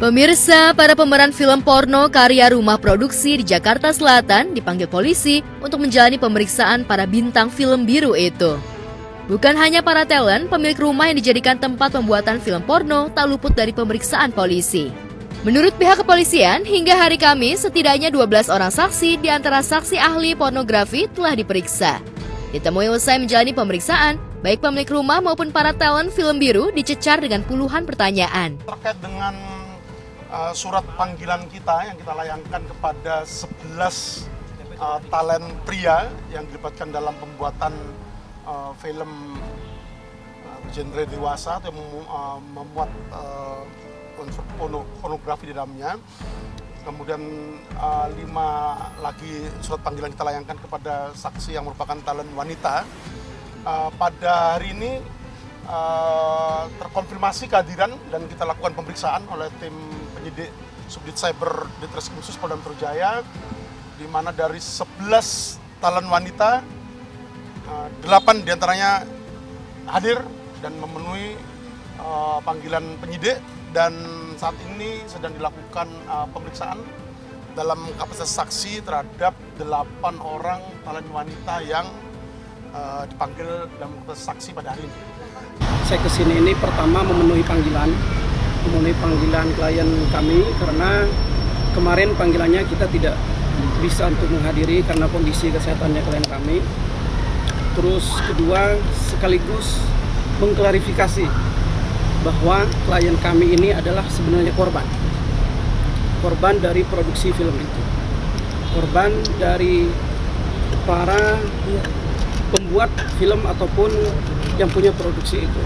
Pemirsa, para pemeran film porno karya rumah produksi di Jakarta Selatan dipanggil polisi untuk menjalani pemeriksaan para bintang film biru itu. Bukan hanya para talent, pemilik rumah yang dijadikan tempat pembuatan film porno tak luput dari pemeriksaan polisi. Menurut pihak kepolisian, hingga hari Kamis setidaknya 12 orang saksi di antara saksi ahli pornografi telah diperiksa. Ditemui usai menjalani pemeriksaan, baik pemilik rumah maupun para talent film biru dicecar dengan puluhan pertanyaan. Terkait dengan surat panggilan kita yang kita layangkan kepada 11 talent pria yang dilibatkan dalam pembuatan film genre dewasa atau memuat unsur pornografi di dalamnya. Kemudian 5 lagi surat panggilan kita layangkan kepada saksi yang merupakan talent wanita. Pada hari ini terkonfirmasi kehadiran dan kita lakukan pemeriksaan oleh tim penyidik Subdit Cyber Ditreskrim Khusus Polda Metro Jaya, di mana dari 11 talent wanita, 8 diantaranya hadir dan memenuhi panggilan penyidik, dan saat ini sedang dilakukan pemeriksaan dalam kapasitas saksi terhadap 8 orang talent wanita yang dipanggil dalam kapasitas saksi pada hari ini. Saya kesini ini pertama memenuhi panggilan klien kami karena kemarin panggilannya kita tidak bisa untuk menghadiri karena kondisi kesehatannya klien kami. Terus kedua, sekaligus mengklarifikasi bahwa klien kami ini adalah sebenarnya korban dari produksi film itu, korban dari para pembuat film ataupun yang punya produksi itu.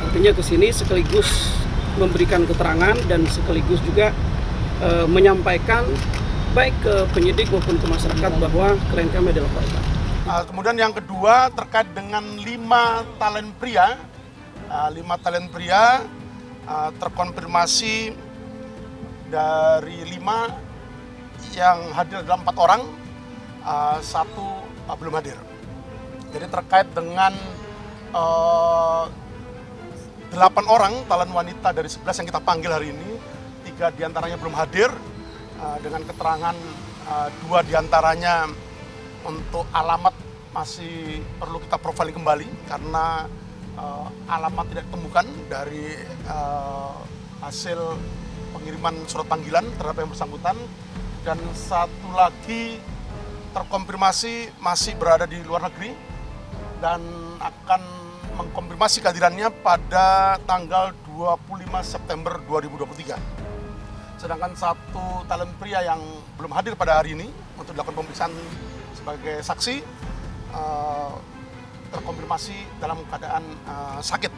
Artinya kesini sekaligus memberikan keterangan dan sekaligus juga menyampaikan baik ke penyidik maupun ke masyarakat bahwa klien kami adalah korban. Kemudian yang kedua terkait dengan 5 talent pria. 5 talent pria terkonfirmasi dari 5 yang hadir adalah 4 orang, 1 belum hadir. Jadi terkait dengan 8 orang talent wanita dari 11 yang kita panggil hari ini, 3 diantaranya belum hadir, dengan keterangan 2 diantaranya untuk alamat masih perlu kita profiling kembali karena alamat tidak ditemukan dari hasil pengiriman surat panggilan terhadap yang bersangkutan, dan 1 lagi terkonfirmasi masih berada di luar negeri dan akan mengkonfirmasi kehadirannya pada tanggal 25 September 2023. Sedangkan 1 talent pria yang belum hadir pada hari ini untuk dilakukan pemeriksaan sebagai saksi terkonfirmasi dalam keadaan sakit,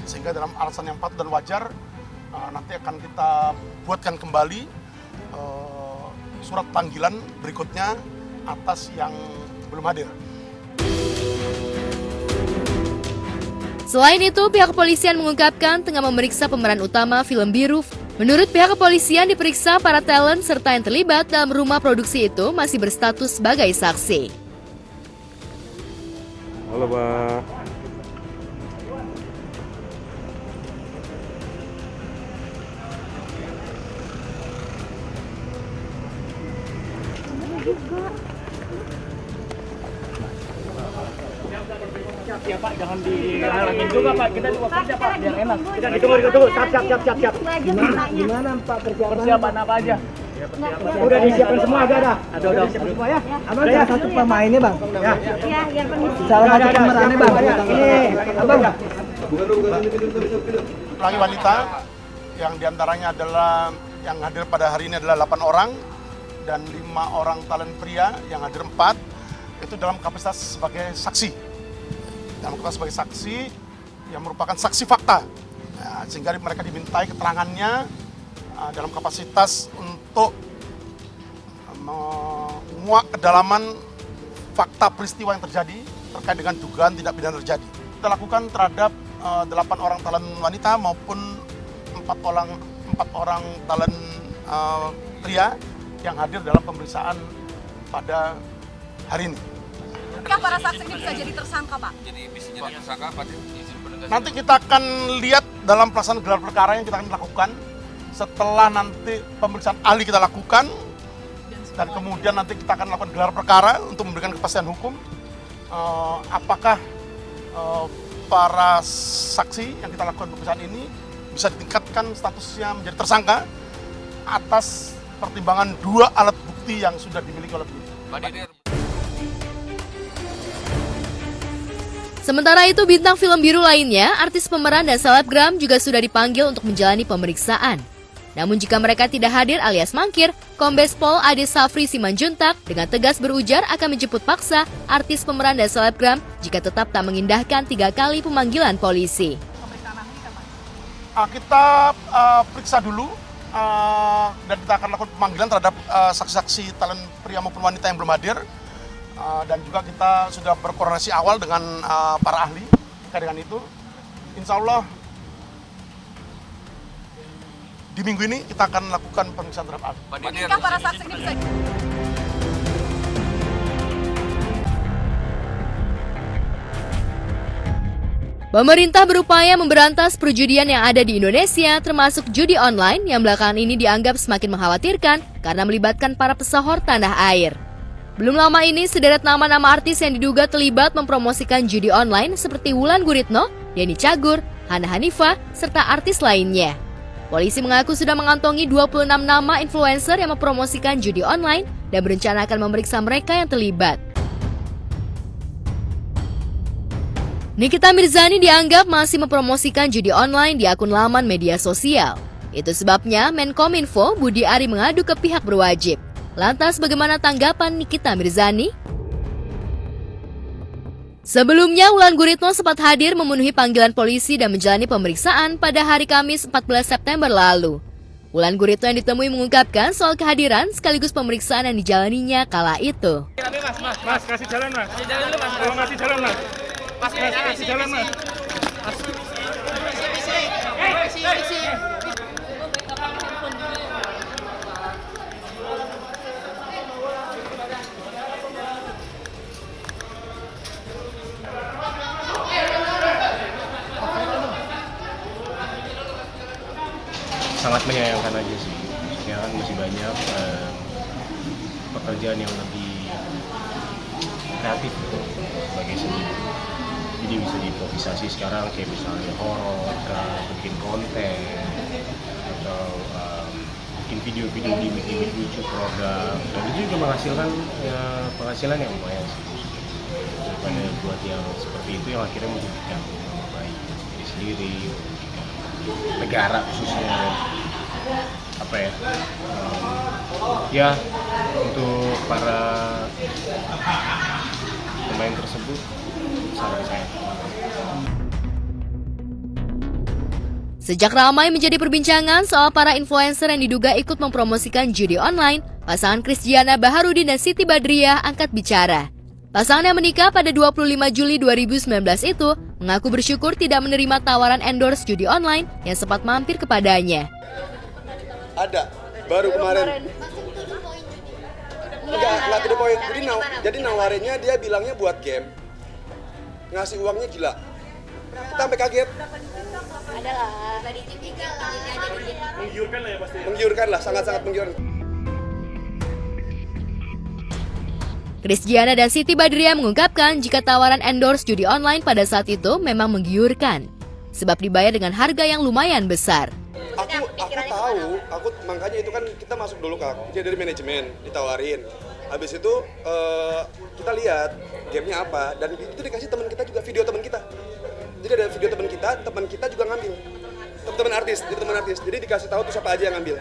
sehingga dalam alasan yang patut dan wajar nanti akan kita buatkan kembali surat panggilan berikutnya atas yang belum hadir. Selain itu, pihak kepolisian mengungkapkan tengah memeriksa pemeran utama film biru. Menurut pihak kepolisian, diperiksa para talent serta yang terlibat dalam rumah produksi itu masih berstatus sebagai saksi. Halo, Pak. Ya Pak, jangan dihalangin juga Pak, kita juga kerja Pak, biar enak. Kita tunggu, siap. Gimana Pak Persiapan apa aja? Udah disiapkan semua, ada Semua ya? Abang salah satu pemainnya Bang. Ya. Ya, yang permisi. Salah satu pemerannya Bang. Ini Abang. Lagi wanita yang diantaranya adalah yang hadir pada hari ini adalah 8 orang dan 5 orang talent pria yang hadir 4 itu dalam kapasitas sebagai saksi. Dalam kapasitas sebagai saksi yang merupakan saksi fakta. Nah, sehingga mereka dimintai keterangannya dalam kapasitas untuk menguak kedalaman fakta peristiwa yang terjadi terkait dengan dugaan tindak pidana terjadi. Kita lakukan terhadap 8 orang talent wanita maupun 4 orang talent pria yang hadir dalam pemeriksaan pada hari ini. Apakah para saksi ini bisa jadi tersangka, Pak? Jadi bisa jadi tersangka apa izin penegasan? Nanti kita akan lihat dalam pelaksanaan gelar perkara yang kita akan lakukan setelah nanti pemeriksaan ahli kita lakukan, dan kemudian nanti kita akan lakukan gelar perkara untuk memberikan kepastian hukum, apakah para saksi yang kita lakukan pemeriksaan ini bisa ditingkatkan statusnya menjadi tersangka atas pertimbangan 2 alat bukti yang sudah dimiliki oleh penyidik. Sementara itu, bintang film biru lainnya, artis pemeran dan selebgram juga sudah dipanggil untuk menjalani pemeriksaan. Namun jika mereka tidak hadir alias mangkir, Kombes Pol Ade Safri Simanjuntak dengan tegas berujar akan menjemput paksa artis pemeran dan selebgram jika tetap tak mengindahkan 3 kali pemanggilan polisi. Kita periksa dulu dan kita akan lakukan pemanggilan terhadap saksi-saksi talent pria maupun wanita yang belum hadir. Dan juga kita sudah berkoordinasi awal dengan para ahli terkait dengan itu. Insya Allah di minggu ini kita akan lakukan pemeriksaan terhadap ahli. Apakah para saksi ini bisa... Pemerintah berupaya memberantas perjudian yang ada di Indonesia, termasuk judi online yang belakangan ini dianggap semakin mengkhawatirkan karena melibatkan para pesohor tanah air. Belum lama ini, sederet nama-nama artis yang diduga terlibat mempromosikan judi online seperti Wulan Guritno, Denny Cagur, Hana Hanifah, serta artis lainnya. Polisi mengaku sudah mengantongi 26 nama influencer yang mempromosikan judi online dan berencana akan memeriksa mereka yang terlibat. Nikita Mirzani dianggap masih mempromosikan judi online di akun laman media sosial. Itu sebabnya Menkominfo Budi Ari mengadu ke pihak berwajib. Lantas bagaimana tanggapan Nikita Mirzani? Sebelumnya, Wulan Guritno sempat hadir memenuhi panggilan polisi dan menjalani pemeriksaan pada hari Kamis 14 September lalu. Wulan Guritno yang ditemui mengungkapkan soal kehadiran sekaligus pemeriksaan yang dijalaninya kala itu. Mas, kasih jalan mas. Kasih jalan dulu mas. Tolong kasih jalan mas. Mas, kasih jalan mas. Sangat menyayangkan aja sih, maksudnya kan masih banyak pekerjaan yang lebih kreatif gitu, sebagai seni. Jadi bisa diimprovisasi sekarang kayak misalnya horor, bikin konten, atau bikin video-video gimmick lucu produk, dan itu juga menghasilkan penghasilan yang lumayan sih. Daripada buat yang seperti itu yang akhirnya menjadikan nama baik diri sendiri, negara khususnya, apa ya, ya untuk para pemain tersebut sangat disayangkan. Sejak ramai menjadi perbincangan soal para influencer yang diduga ikut mempromosikan judi online, pasangan Krisdiana Baharudin dan Siti Badriah angkat bicara. Pasangan yang menikah pada 25 Juli 2019 itu mengaku bersyukur tidak menerima tawaran endorse judi online yang sempat mampir kepadanya. Ada, baru kemarin. Enggak tidak poin. Jadi nawarinnya dia bilangnya buat game. Ngasih uangnya gila. Kita sampai kaget. Adalah. Menggiurkan lah ya pasti. Menggiurkan lah, sangat-sangat menggiurkan. Krisdiana dan Siti Badriah mengungkapkan jika tawaran endorse judi online pada saat itu memang menggiurkan, sebab dibayar dengan harga yang lumayan besar. Aku tahu, makanya itu kan kita masuk dulu Kak, dia dari manajemen ditawarin. Habis itu kita lihat gamenya apa, dan itu dikasih teman kita juga, video teman kita. Jadi ada video teman kita juga ngambil. Teman artis. Jadi dikasih tahu tuh siapa aja yang ngambil.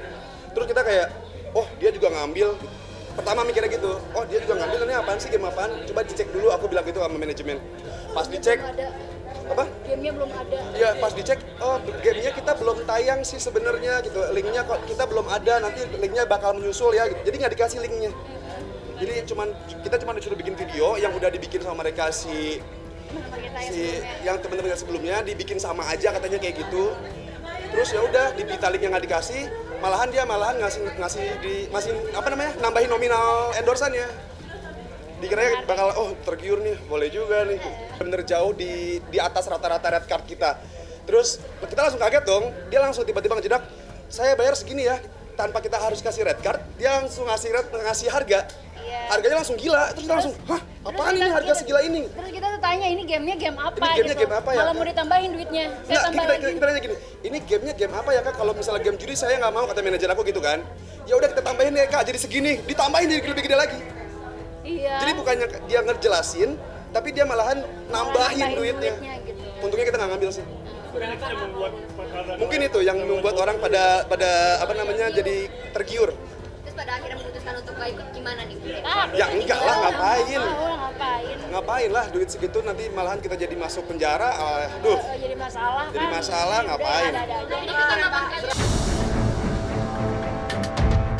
Terus kita kayak, oh dia juga ngambil. Pertama mikirnya gitu, oh dia juga ngambil, ini apaan sih, game apaan? Coba dicek dulu, aku bilang gitu sama manajemen. Pas dicek, apa? Gamenya belum ada. Iya, pas dicek, oh gamenya kita belum tayang sih sebenarnya gitu. Linknya kok kita belum ada, nanti linknya bakal menyusul ya gitu. Jadi nggak dikasih linknya. Jadi kita cuma disuruh bikin video yang udah dibikin sama mereka yang teman-teman sebelumnya dibikin sama aja katanya kayak gitu. Terus ya udah di link yang nggak dikasih, malahan masih nambahin nominal endorsannya. Dikiranya bakal tergiur nih, boleh juga nih. Bener jauh di atas rata-rata red card kita. Terus kita langsung kaget dong, dia langsung tiba-tiba ngejedak, saya bayar segini ya, tanpa kita harus kasih red card, dia langsung ngasih harga. Harganya langsung gila, terus kita langsung, hah, apaan ini harga segila ini? Terus kita tuh tanya, ini gamenya game apa Ini gamenya gitu. game apa ya? Malah mau ditambahin duitnya. Nggak, kita nanya gini, ini gamenya game apa ya kak? Kalau misalnya game judi saya nggak mau, kata manajer aku gitu kan. Ya udah kita tambahin ya kak, jadi segini, ditambahin jadi lebih gede lagi. Iya. Jadi bukannya dia ngejelasin, tapi dia malahan nambahin duitnya. gitu. Untungnya kita nggak ngambil sih. Mungkin itu yang membuat orang pada apa namanya jadi tergiur. Terus pada akhirnya memutuskan untuk gak ikut gimana nih? Ya enggak lah, ngapain? Ngapain? Ngapain lah duit segitu nanti malahan kita jadi masuk penjara. Aduh, Jadi masalah kan? jadi masalah ngapain?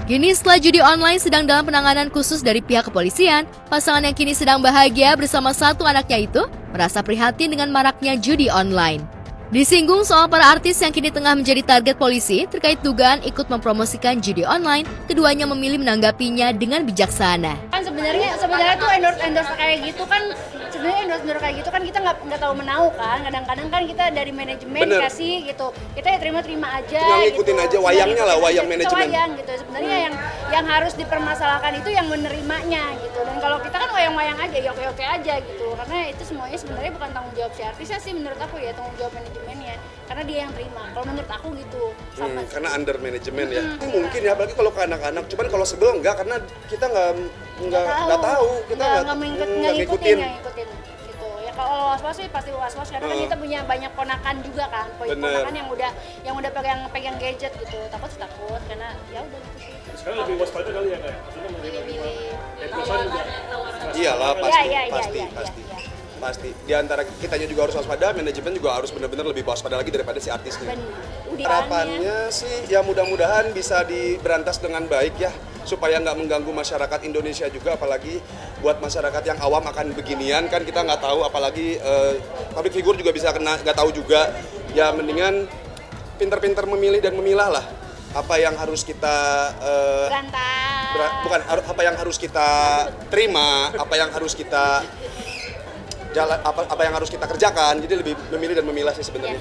Kini setelah judi online sedang dalam penanganan khusus dari pihak kepolisian, pasangan yang kini sedang bahagia bersama satu anaknya itu merasa prihatin dengan maraknya judi online. Disinggung soal para artis yang kini tengah menjadi target polisi terkait dugaan ikut mempromosikan judi online, keduanya memilih menanggapinya dengan bijaksana. Kan sebenarnya tuh endorse kayak gitu kan, sebenarnya endorse kayak gitu kan kita nggak tahu menau kan. Kadang-kadang kan kita dari manajemen kasih gitu, kita ya terima aja. Tinggal ngikutin gitu. aja wayangnya lah, wayang Kita manajemen. Wayang gitu. Sebenarnya yang harus dipermasalahkan itu yang menerimanya gitu. Dan kalau kita kan wayang-wayang aja, ya oke aja gitu. Karena itu semuanya sebenarnya bukan tanggung jawab si artisnya sih, menurut aku ya tanggung jawab manajemennya. Karena dia yang terima. Kalau menurut aku gitu. Sama sih. Karena under manajemen ya. Mungkin ya, apalagi kalau ke anak-anak. Cuman kalau sebel enggak, karena kita nggak tahu, kita nggak ngikutin. Gitu. Ya kalau was-was sih pasti was-was karena kan kita punya banyak ponakan juga kan. Ponakan yang udah pegang gadget gitu. Takut karena ya udah gitu sih. Sekarang lebih waspada kali ya kayak, maksudnya menerima perusahaan juga. Iyalah, pasti. Iya. Pasti. Di antara kitanya juga harus waspada, manajemen juga harus benar-benar lebih waspada lagi daripada si artisnya. Harapannya sih ya mudah-mudahan bisa diberantas dengan baik ya, supaya nggak mengganggu masyarakat Indonesia juga, apalagi buat masyarakat yang awam akan beginian kan kita nggak tahu, apalagi public figure juga bisa kena, nggak tahu juga. Ya mendingan pinter-pinter memilih dan memilah lah apa yang harus kita bukan apa yang harus kita terima, apa yang harus kita apa yang harus kita kerjakan. Jadi lebih memilih dan memilah sih sebenarnya.